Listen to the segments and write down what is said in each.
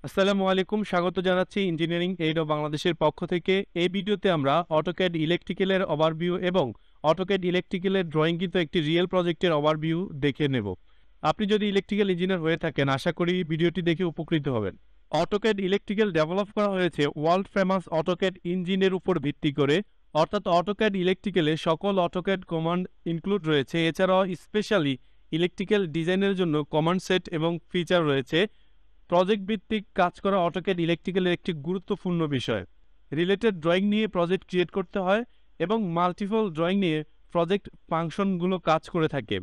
আসসালামু আলাইকুম, স্বাগত জানাচ্ছি ইঞ্জিনিয়ারিং এইড অফ বাংলাদেশের পক্ষ থেকে। এই ভিডিওতে আমরা অটোক্যাড ইলেকট্রিক্যালের ওভারভিউ এবং অটোক্যাড ইলেকট্রিক্যালের ড্রয়িং কিন্তু একটি রিয়েল প্রজেক্টের ওভারভিউ দেখে নেব। আপনি যদি ইলেকট্রিক্যাল ইঞ্জিনিয়ার হয়ে থাকেন, আশা করি ভিডিওটি দেখে উপকৃত হবেন। অটোক্যাড ইলেকট্রিক্যাল ডেভেলপ করা হয়েছে ওয়ার্ল্ড ফেমাস অটোক্যাড ইঞ্জিনের উপর ভিত্তি করে, অর্থাৎ অটোক্যাড ইলেকট্রিক্যালে সকল অটোক্যাড কমান্ড ইনক্লুড রয়েছে। এছাড়াও স্পেশালি ইলেকট্রিক্যাল ডিজাইনের জন্য কমান্ড সেট এবং ফিচার রয়েছে। প্রজেক্ট ভিত্তিক কাজ করা অটোক্যাড ইলেকট্রিক্যালের একটি গুরুত্বপূর্ণ বিষয়। রিলেটেড ড্রয়িং নিয়ে প্রজেক্ট ক্রিয়েট করতে হয় এবং মাল্টিপল ড্রয়িং নিয়ে প্রজেক্ট ফাংশনগুলো কাজ করে থাকে।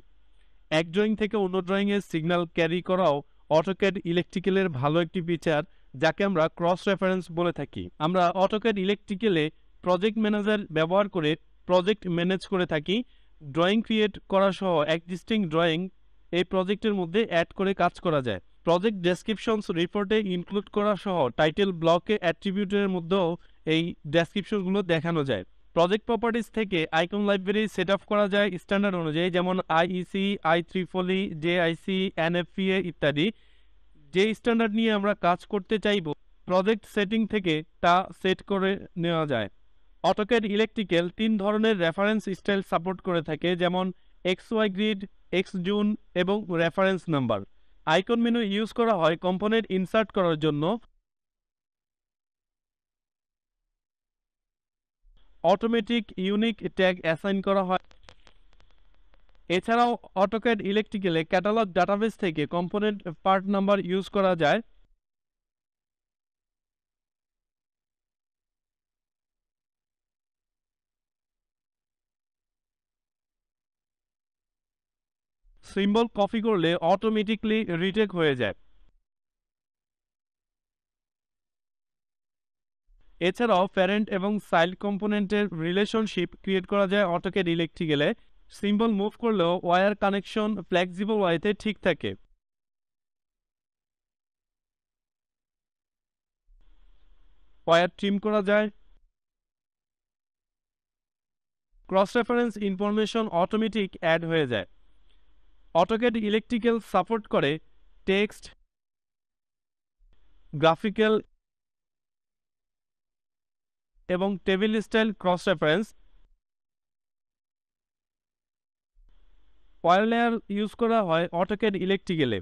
এক ড্রয়িং থেকে অন্য ড্রয়িংয়ের সিগন্যাল ক্যারি করাও অটোক্যাড ইলেকট্রিক্যালের ভালো একটি ফিচার, যাকে আমরা ক্রস রেফারেন্স বলে থাকি। আমরা অটোক্যাড ইলেকট্রিক্যালে প্রজেক্ট ম্যানেজার ব্যবহার করে প্রজেক্ট ম্যানেজ করে থাকি। ড্রয়িং ক্রিয়েট করা সহ এক্সিস্টিং ড্রয়িং এই প্রজেক্টের মধ্যে অ্যাড করে কাজ করা যায়। প্রজেক্ট ডেসক্রিপশনস রিপোর্টে ইনক্লুড করা সহ টাইটেল ব্লকে অ্যাট্রিবিউটের মধ্যেও এই ডেসক্রিপশনগুলো দেখানো যায়। প্রজেক্ট প্রপার্টিজ থেকে আইকন লাইব্রেরি সেট আপ করা যায় স্ট্যান্ডার্ড অনুযায়ী, যেমন আইইসি, আই340, জেআইসি, এনএফপিএ ইত্যাদি। যে স্ট্যান্ডার্ড নিয়ে আমরা কাজ করতে চাইব, প্রজেক্ট সেটিং থেকে তা সেট করে নেওয়া যায়। অটোক্যাড ইলেকট্রিক্যাল 3 ধরনের রেফারেন্স স্টাইল সাপোর্ট করে থাকে, যেমন এক্সওয়াই গ্রিড, এক্স জুন এবং reference number. Icon menu use করা হয় কম্পোনেন্ট ইনসার্ট করার জন্য। অটোমেটিক ইউনিক ট্যাগ অ্যাসাইন করা হয়। এছাড়াও অটোক্যাড ইলেকট্রিক্যালে ক্যাটালগ ডাটাবেস থেকে কম্পোনেন্ট পার্ট নাম্বার ইউজ করা যায়। সিম্বল কপি করলে অটোমেটিকলি রিটেক হয়ে যায়। এছাড়াও প্যারেন্ট এবং চাইল্ড কম্পোনেন্টের রিলেশনশিপ ক্রিয়েট করা যায় অটোক্যাড ইলেকট্রিক্যালে। সিম্বল মুভ করলেও ওয়্যার কানেকশন ফ্লেক্সিবল ওয়েতে ঠিক থাকে। ওয়্যার ট্রিম করা যায়। Cross reference information automatic add হয়ে যায়। অটোক্যাড ইলেকট্রিক্যাল সাপোর্ট করে টেক্সট, গ্রাফিক্যাল এবং table style cross reference. Wire layer use করা হয় অটোক্যাড ইলেকট্রিক্যালে।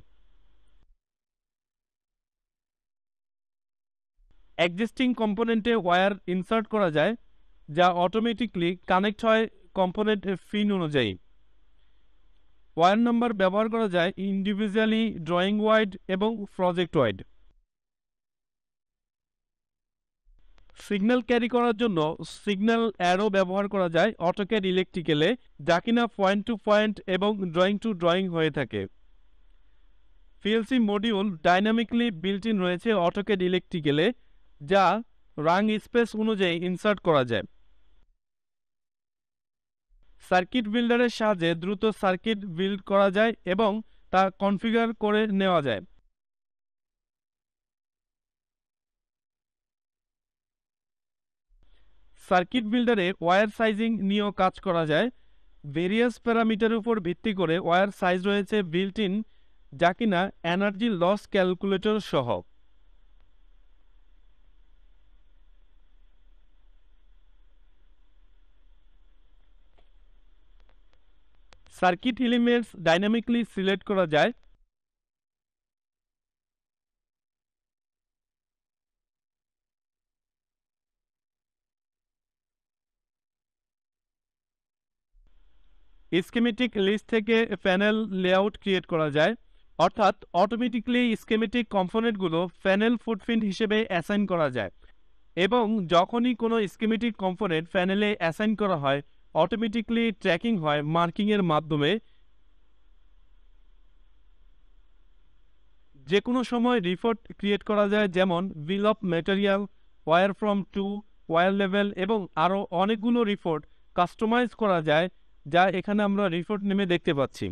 এক্সিস্টিং কম্পোনেন্টে ওয়্যার ইনসার্ট করা যায়, যা অটোমেটিকলি কানেক্ট হয় কম্পোনেন্ট পিন অনুযায়ী। ওয়্যার নাম্বার ব্যবহার করা যায় ইন্ডিভিজুয়ালি, ড্রয়িং ওয়াইড এবং প্রজেক্ট ওয়াইড। সিগন্যাল ক্যারি করার জন্য সিগন্যাল অ্যারো ব্যবহার করা যায় অটোক্যাড ইলেকট্রিক্যালে, যা কিনা পয়েন্ট টু পয়েন্ট এবং ড্রয়িং টু ড্রয়িং হয়ে থাকে। PLC module dynamically built in রয়েছে অটোক্যাড ইলেকট্রিক্যালে, যা রাং স্পেস অনুযায়ী ইনসার্ট করা যায়। সার্কিট বিল্ডারের সাহায্যে দ্রুত সার্কিট বিল্ড করা যায় এবং তা কনফিগার করে নেওয়া যায়। সার্কিট বিল্ডারে ওয়্যার সাইজিং নিয়েও কাজ করা যায়। ভেরিয়াস প্যারামিটারের উপর ভিত্তি করে ওয়্যার সাইজ রয়েছে বিল্ট ইন, যা কিনা এনার্জি লস ক্যালকুলেটর সহ। সার্কিট এলিমেন্টস ডাইনামিকলি সিলেক্ট করা যায়। স্কিমেটিক লিস্ট থেকে প্যানেল লেআউট ক্রিয়েট করা যায়, অর্থাৎ অটোমেটিকলি স্কিমেটিক কম্পোনেন্টগুলো প্যানেল ফুটপ্রিন্ট হিসেবে অ্যাসাইন করা যায়। এবং যখনই কোনো স্কিমেটিক কম্পোনেন্ট প্যানেলে অ্যাসাইন করা হয়, অটোমেটিকলি ট্র্যাকিং হয় মার্কিংয়ের মাধ্যমে। যে কোনো সময় রিপোর্ট ক্রিয়েট করা যায়, যেমন bill of material, wire from to, wire level এবং আরও অনেকগুলো রিপোর্ট কাস্টমাইজ করা যায়, যা এখানে আমরা রিপোর্ট নেমে দেখতে পাচ্ছি।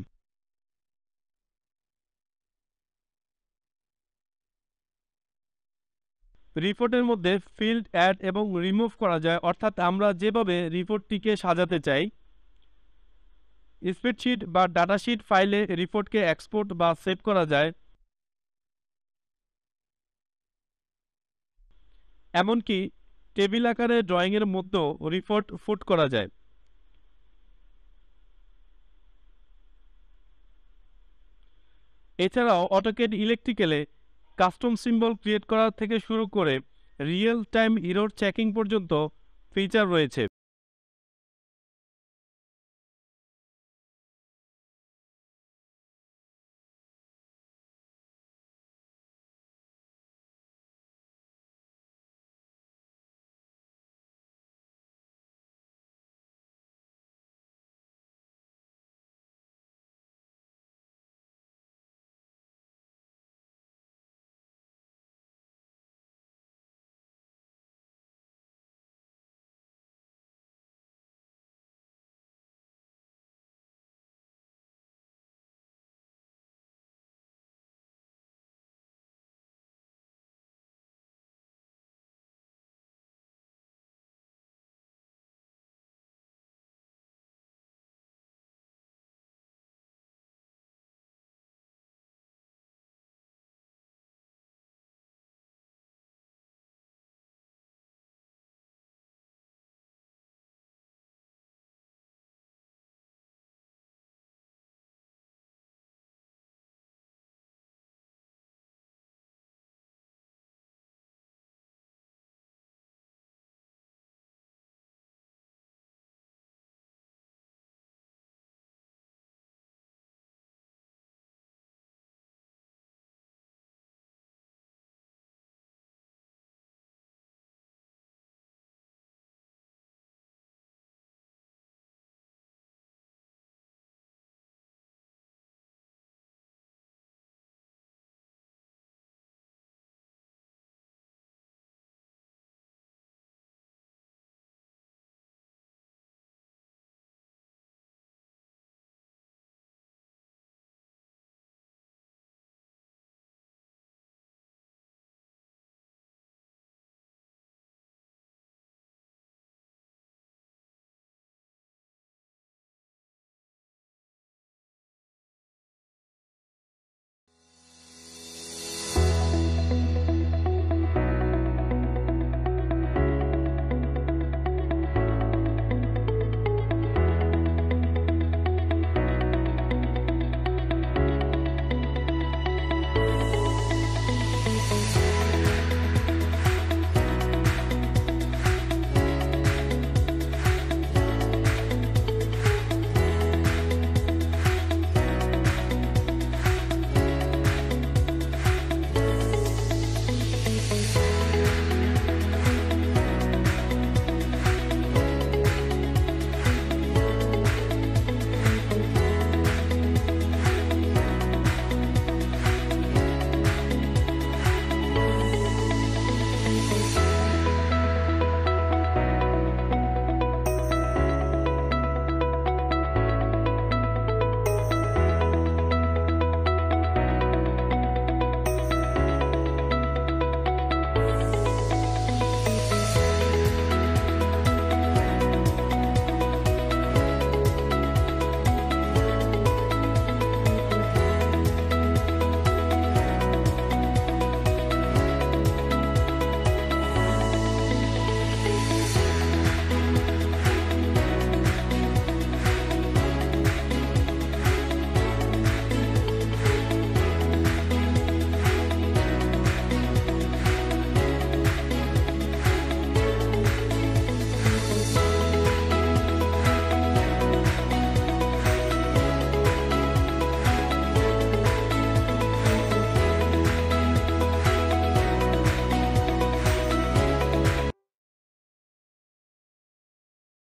রিপোর্টের মধ্যে ফিল্ড অ্যাড এবং রিমুভ করা যায়, অর্থাৎ আমরা যেভাবে রিপোর্টটিকে সাজাতে চাই। স্প্রেডশিট বা ডাটাশিট ফাইলে রিপোর্টকে এক্সপোর্ট বা সেভ করা যায়। এমনকি টেবিল আকারে ড্রয়িংয়ের মধ্যেও রিপোর্ট ফুট করা যায়। এছাড়াও অটোক্যাড ইলেকট্রিক্যালে কাস্টম সিম্বল ক্রিয়েট করা থেকে শুরু করে রিয়েল টাইম এরর চেকিং পর্যন্ত ফিচার রয়েছে।